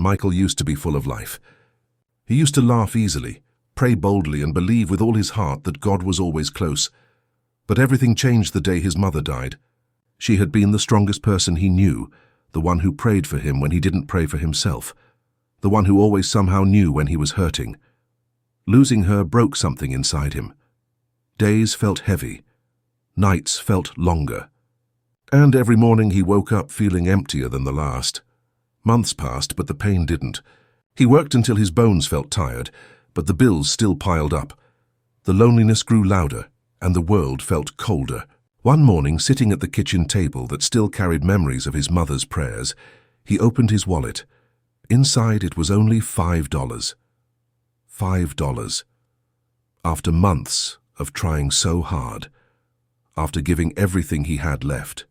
Michael used to be full of life. He used to laugh easily, pray boldly, and believe with all his heart that God was always close. But everything changed the day his mother died. She had been the strongest person he knew, the one who prayed for him when he didn't pray for himself, the one who always somehow knew when he was hurting. Losing her broke something inside him. Days felt heavy. Nights felt longer. And every morning he woke up feeling emptier than the last. Months passed, but the pain didn't. He worked until his bones felt tired, but the bills still piled up. The loneliness grew louder, and the world felt colder. One morning, sitting at the kitchen table that still carried memories of his mother's prayers, he opened his wallet. Inside it was only $5. $5. After months of trying so hard. After giving everything he had left.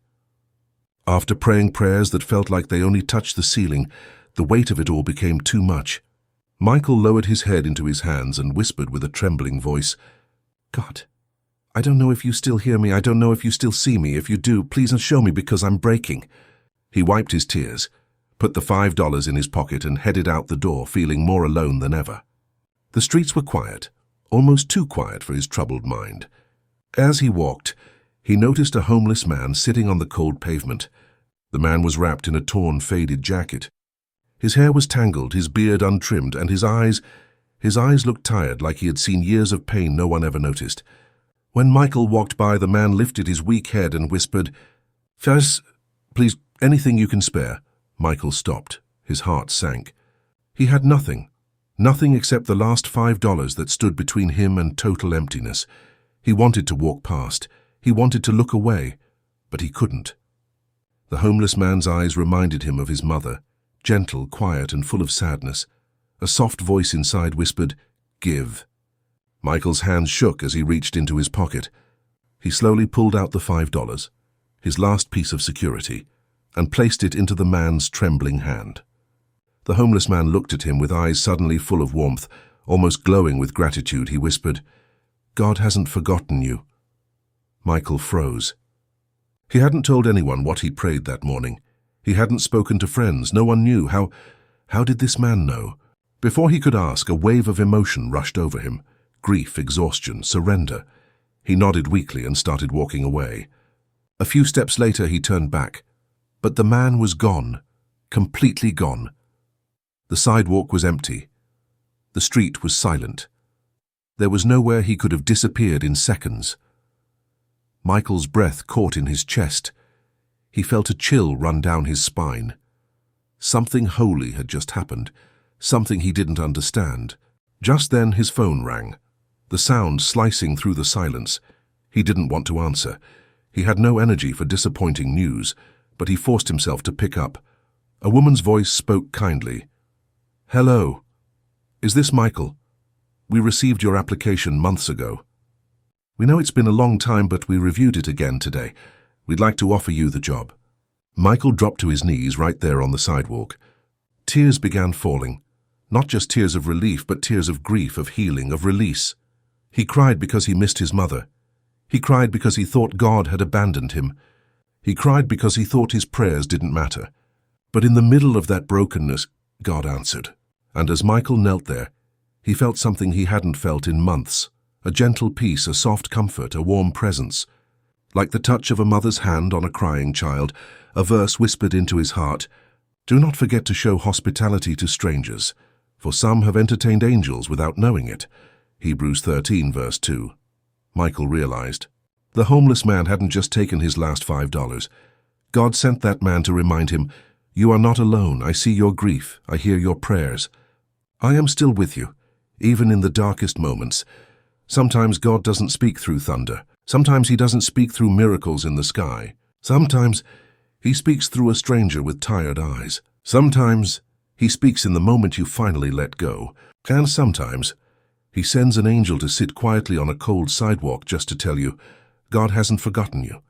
After praying prayers that felt like they only touched the ceiling, the weight of it all became too much. Michael lowered his head into his hands and whispered with a trembling voice, "God, I don't know if you still hear me. I don't know if you still see me. If you do, please show me because I'm breaking." He wiped his tears, put the $5 in his pocket and headed out the door, feeling more alone than ever. The streets were quiet, almost too quiet for his troubled mind. As he walked, he noticed a homeless man sitting on the cold pavement. The man was wrapped in a torn, faded jacket. His hair was tangled, his beard untrimmed, and his eyes looked tired, like he had seen years of pain no one ever noticed. When Michael walked by, the man lifted his weak head and whispered, "Faz, please, anything you can spare." Michael stopped. His heart sank. He had nothing. Nothing except the last $5 that stood between him and total emptiness. He wanted to walk past. He wanted to look away, but he couldn't. The homeless man's eyes reminded him of his mother, gentle, quiet, and full of sadness. A soft voice inside whispered, "Give." Michael's hands shook as he reached into his pocket. He slowly pulled out the $5, his last piece of security, and placed it into the man's trembling hand. The homeless man looked at him with eyes suddenly full of warmth, almost glowing with gratitude. He whispered, "God hasn't forgotten you." Michael froze. He hadn't told anyone what he prayed that morning. He hadn't spoken to friends. No one knew. How did this man know? Before he could ask, a wave of emotion rushed over him. Grief, exhaustion, surrender. He nodded weakly and started walking away. A few steps later, he turned back. But the man was gone. Completely gone. The sidewalk was empty. The street was silent. There was nowhere he could have disappeared in seconds. Michael's breath caught in his chest. He felt a chill run down his spine. Something holy had just happened, something he didn't understand. Just then his phone rang, the sound slicing through the silence. He didn't want to answer. He had no energy for disappointing news, but he forced himself to pick up. A woman's voice spoke kindly. "Hello. Is this Michael? We received your application months ago. We know it's been a long time, but we reviewed it again today. We'd like to offer you the job." Michael dropped to his knees right there on the sidewalk. Tears began falling. Not just tears of relief, but tears of grief, of healing, of release. He cried because he missed his mother. He cried because he thought God had abandoned him. He cried because he thought his prayers didn't matter. But in the middle of that brokenness, God answered. And as Michael knelt there, he felt something he hadn't felt in months. A gentle peace, a soft comfort, a warm presence. Like the touch of a mother's hand on a crying child, a verse whispered into his heart, "Do not forget to show hospitality to strangers, for some have entertained angels without knowing it." Hebrews 13, verse 2. Michael realized. The homeless man hadn't just taken his last $5. God sent that man to remind him, "You are not alone. I see your grief. I hear your prayers. I am still with you, even in the darkest moments." Sometimes God doesn't speak through thunder. Sometimes he doesn't speak through miracles in the sky. Sometimes he speaks through a stranger with tired eyes. Sometimes he speaks in the moment you finally let go. And sometimes he sends an angel to sit quietly on a cold sidewalk just to tell you, God hasn't forgotten you.